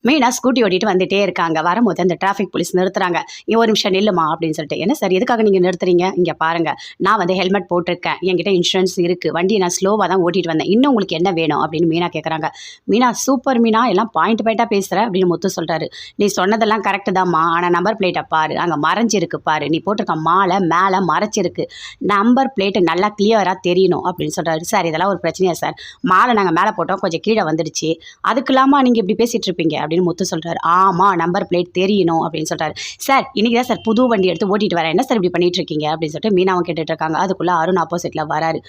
Meena scooty ஓட்டிட்டு வந்துட்டே இருக்காங்க. வரும்போது அந்த டிராஃபிக் போலீஸ் நிறுத்துறாங்க. "இங்க ஒரு நிமிஷம் நில்லுமா" அப்படின்னு சொல்லிட்டு. "என்ன சார் எதுக்காக நீங்க நிறுத்துறீங்க?" "இங்க பாருங்க, நான் வந்து ஹெல்மெட் போட்டிருக்கேன். என்கிட்ட இன்சூரன்ஸ் இருக்கு. வண்டியை நான் ஸ்லோவா தான் ஓட்டிட்டு வந்தேன். இன்னும் உங்களுக்கு என்ன வேணும்?" அப்படின்னு மீனா கேட்குறாங்க. மீனா, "சூப்பர் மீனா, எல்லாம் பாயிண்டா பேசுற" அப்படின்னு முத்து சொல்றாரு. "நீ சொன்னதெல்லாம் கரெக்ட் தான்மா. ஆனா நம்பர் பிளேட்டை பாரு, அங்க மறைஞ்சிருக்கு பாரு. நீ போட்டிருக்க மாலை மேலே மறைச்சிருக்கு. நம்பர் பிளேட்டு நல்லா கிளியரா தெரியணும்" அப்படின்னு சொல்றாரு. "சார் இதெல்லாம் ஒரு பிரச்சனையா சார்? மாலை நாங்க மேலே போட்டோம், கொஞ்சம் கீழே வந்துடுச்சு. அதுக்கெல்லாமா நீங்க இப்படி பேசிட்டு இருப்பீங்க?" அப்படின்னு முத்து சொல்றாரு. "ஆமா, நம்பர் பிளேட் தெரியணும்" அப்படின்னு சொல்றாரு. "சார் இன்னைக்கு தான் சார் புது வண்டி எடுத்து ஓட்டிட்டு வரேன். என்ன சார் இப்படி பண்ணிட்டு இருக்கீங்க?" அப்படின்னு சொல்லிட்டு மீனாவும் கேட்டுட்டு இருக்காங்க. அதுக்குள்ள அருண் ஆப்போசிட்ல வராரு.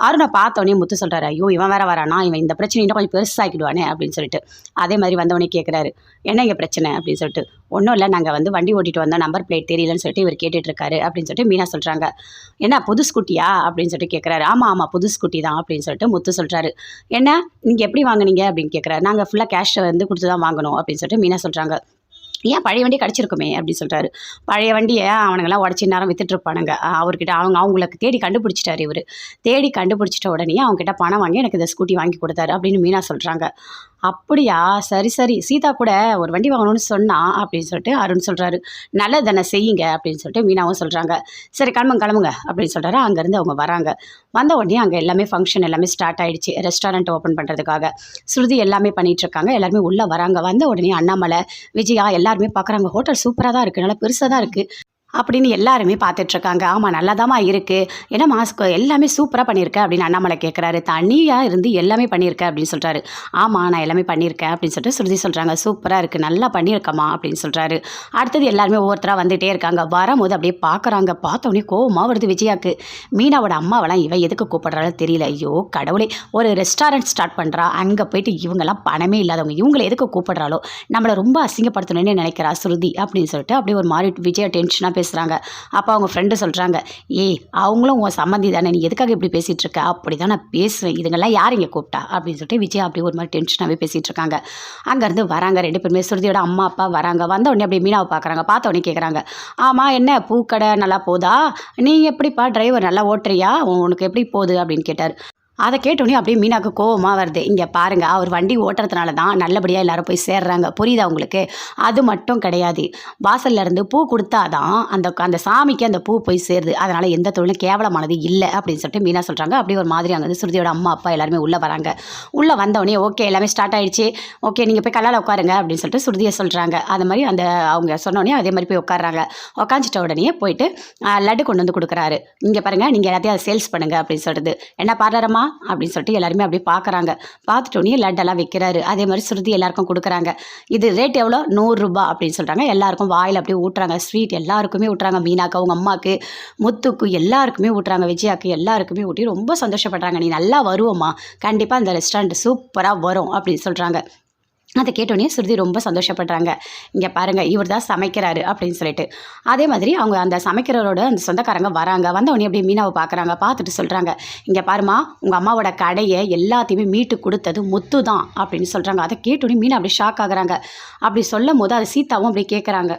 அருணை பார்த்தோன்னே முத்து சொல்றாரு, "ஐயோ, இவன் வேற வரானா, இவன் இந்த பிரச்சனை இன்னும் கொஞ்சம் பெருசாக்கிடுவானே" அப்படின்னு சொல்லிட்டு. அதே மாதிரி வந்தவனே கேட்குறாரு, "என்ன இங்கே பிரச்சனை?" அப்படின்னு சொல்லிட்டு. "ஒன்றும் இல்லை, நாங்கள் வந்து வண்டி ஓட்டிட்டு வந்தோம், நம்பர் பிளேட் தெரியலன்னு சொல்லிட்டு இவர் கேட்டுட்டு இருக்காரு" அப்படின்னு சொல்லிட்டு மீனா சொல்றாங்க. "என்ன புது ஸ்கூட்டியா?" அப்படின்னு சொல்லிட்டு கேட்குறாரு. "ஆமாம் புது ஸ்கூட்டி தான்" அப்படின்னு சொல்லிட்டு முத்து சொல்றாரு. "என்ன நீங்கள் எப்படி வாங்குனீங்க?" அப்படின்னு கேட்குறாரு. "நாங்கள் ஃபுல்லாக கேஷ் வந்து கொடுத்து தான் வாங்கணும்" அப்படின்னு சொல்லிட்டு மீனா சொல்கிறாங்க. "ஏன் பழைய வண்டி கிடச்சிருக்குமே" அப்படின்னு சொல்கிறாரு. "பழைய வண்டியை அவனுங்கெல்லாம் உடச்சி நேரம் விற்றுட்ருப்பானுங்க. அவர்கிட்ட அவங்களுக்கு தேடி கண்டுபிடிச்சிட்டாரு இவர். தேடி கண்டுபிடிச்சிட்ட உடனே அவங்ககிட்ட பணம் வாங்கி எனக்கு இந்த ஸ்கூட்டி வாங்கி கொடுத்தாரு" அப்படின்னு மீனா சொல்கிறாங்க. "அப்படியா, சரி சரி, சீதா கூட ஒரு வண்டி வாங்கணும்னு சொன்னா" அப்படின்னு சொல்லிட்டு அருண் சொல்கிறாரு. "நல்லது தானே, செய்யுங்க" அப்படின்னு சொல்லிட்டு மீனாவும் சொல்கிறாங்க. "சரி கிளம்புங்க அப்படின்னு சொல்கிறாரு. அங்கேருந்து அவங்க வராங்க. வந்த உடனே அங்கே எல்லாமே ஃபங்க்ஷன் எல்லாமே ஸ்டார்ட் ஆகிடுச்சு. ரெஸ்டாரண்ட் ஓப்பன் பண்ணுறதுக்காக ஸ்ருதி எல்லாமே பண்ணிகிட்ருக்காங்க. எல்லாருமே உள்ளே வராங்க. வந்த உடனே அண்ணாமலை, விஜயா எல்லாருமே பார்க்குறாங்க. ஹோட்டல் சூப்பராக தான் இருக்குது, நல்லா பெருசாக தான் இருக்குது அப்படின்னு எல்லாருமே பார்த்துட்ருக்காங்க. "ஆமாம், நல்லாதாம்மா இருக்குது. ஏன்னா மாஸ்க் எல்லாமே சூப்பராக பண்ணியிருக்க" அப்படின்னு அண்ணாமலை கேட்குறாரு. "தனியாக இருந்து எல்லாமே பண்ணியிருக்க" அப்படின்னு சொல்கிறாரு. "ஆமாம், நான் எல்லாமே பண்ணியிருக்கேன்" அப்படின்னு சொல்லிட்டு ஸ்ருதி சொல்கிறாங்க. "சூப்பராக இருக்குது, நல்லா பண்ணியிருக்கம்மா" அப்படின்னு சொல்கிறாரு. அடுத்தது எல்லாருமே ஒவ்வொருத்தராக வந்துகிட்டே இருக்காங்க. வரும்போது அப்படியே பார்க்குறாங்க. பார்த்தோன்னே கோவமாக வருது விஜயாவுக்கு. மீனாவோட அம்மாவெல்லாம் இவன் எதுக்கு கூப்பிட்றாலும் தெரியல. ஐயோ கடவுளே, ஒரு ரெஸ்டாரண்ட் ஸ்டார்ட் பண்ணுறா, அங்கே போயிட்டு இவங்கெல்லாம் பணமே இல்லாதவங்க, இவங்களை எதுக்கு கூப்பிட்றாலோ, நம்மளை ரொம்ப அசிங்கப்படுத்தணும்னு நினைக்கிறா ஸ்ருதி அப்படின்னு சொல்லிட்டு அப்படியே ஒரு மாதிரி விஜயா டென்ஷனாக பேசுகிறாங்க. அப்போ அவங்க ஃப்ரெண்டு சொல்கிறாங்க, "ஏய், அவங்களும் உன் சம்மந்தி தானே, நீ எதுக்காக இப்படி பேசிகிட்டு இருக்க?" "அப்படி தான் நான் பேசுவேன், இதுங்கெல்லாம் யார் இங்கே கூப்பிட்டா?" அப்படின்னு சொல்லிட்டு விஜயா அப்படியே ஒரு மாதிரி டென்ஷனாகவே பேசிகிட்டு இருக்காங்க. அங்கேருந்து வராங்க 2 பேருமே. ஸ்ருதியோட அம்மா அப்பா வராங்க. வந்த உடனே அப்படியே மீனாவை பார்க்குறாங்க. பார்த்த உடனே கேட்குறாங்க, "ஆமாம், என்ன பூக்கடை நல்லா போதா? நீ எப்படிப்பா டிரைவர் நல்லா ஓட்டுறியா? உனக்கு எப்படி போகுது?" அப்படின்னு கேட்டார். அதை கேட்டோன்னே அப்படியே மீனாவுக்கு கோவமாக வருது. "இங்கே பாருங்கள், அவர் வண்டி ஓட்டுறதுனால தான் நல்லபடியாக எல்லாரும் போய் சேர்றாங்க, புரியுதா உங்களுக்கு? அது மட்டும் கிடையாது, வாசல்ல இருந்து பூ கொடுத்தா தான் அந்த சாமிக்கு அந்த பூ போய் சேருது. அதனால் எந்த தொழிலும் கேவலமானது இல்லை" அப்படின்னு சொல்லிட்டு மீனா சொல்கிறாங்க. அப்படியே ஒரு மாதிரி அங்கே வந்து ஸ்ருதியோட அம்மா அப்பா எல்லாருமே உள்ளே வராங்க. உள்ளே வந்தவொடனே "ஓகே, எல்லாமே ஸ்டார்ட் ஆகிடுச்சு, ஓகே நீங்கள் போய் கல்லால் உட்காருங்க" அப்படின்னு சொல்லிட்டு ஸ்ருதியை சொல்கிறாங்க. அது மாதிரி அவங்க சொன்னோடனே அதே மாதிரி போய் உட்காடுறாங்க. உட்காந்துட்ட உடனே போயிட்டு லட்டு கொண்டு வந்து கொடுக்குறாரு. "இங்கே பாருங்கள், நீங்கள் எல்லாத்தையும் அதை சேல்ஸ் பண்ணுங்கள்" அப்படின்னு சொல்கிறது. "என்ன பார்லரம்மா?" அப்படின்னு சொல்லிட்டு எல்லாருமே அப்படியே பார்க்குறாங்க. பார்த்துட்டோன்னே லட்டெல்லாம் வைக்கிறாரு. அதே மாதிரி ஸ்ருதி எல்லாருக்கும் கொடுக்குறாங்க. "இது ரேட் எவ்வளோ?" "100 அப்படின்னு சொல்கிறாங்க. எல்லாருக்கும் வாயில் அப்படியே ஊட்டுறாங்க. ஸ்வீட் எல்லாருக்குமே ஊட்டுறாங்க. மீனாக்கு, அவங்க அம்மாவுக்கு, முத்துக்கு எல்லாருக்குமே ஊட்டுறாங்க. விஜயாவுக்கு எல்லாருக்குமே ஊட்டி ரொம்ப சந்தோஷப்படுறாங்க. "நீ நல்லா வருவோம்மா, கண்டிப்பாக இந்த ரெஸ்டாரண்ட் சூப்பராக வரும்" அப்படின்னு சொல்கிறாங்க. அதை கேட்டோன்னே ஸ்ருதி ரொம்ப சந்தோஷப்படுறாங்க. "இங்கே பாருங்கள், இவர் தான் சமைக்கிறாரு" அப்படின்னு சொல்லிட்டு. அதே மாதிரி அவங்க அந்த சமைக்கிறவரோட அந்த சொந்தக்காரங்க வராங்க. வந்தவொடனே அப்படியே மீனாவை பார்க்குறாங்க. பார்த்துட்டு சொல்கிறாங்க, "இங்கே பாருமா, உங்கள் அம்மாவோட கடையை எல்லாத்தையுமே மீட்டு கொடுத்தது முத்து தான்" அப்படின்னு சொல்கிறாங்க. அதை கேட்டோன்னே மீனா அப்படியே ஷாக் ஆகுறாங்க. அப்படி சொல்லும் போது அதை சீதாவும் அப்படியே கேட்குறாங்க.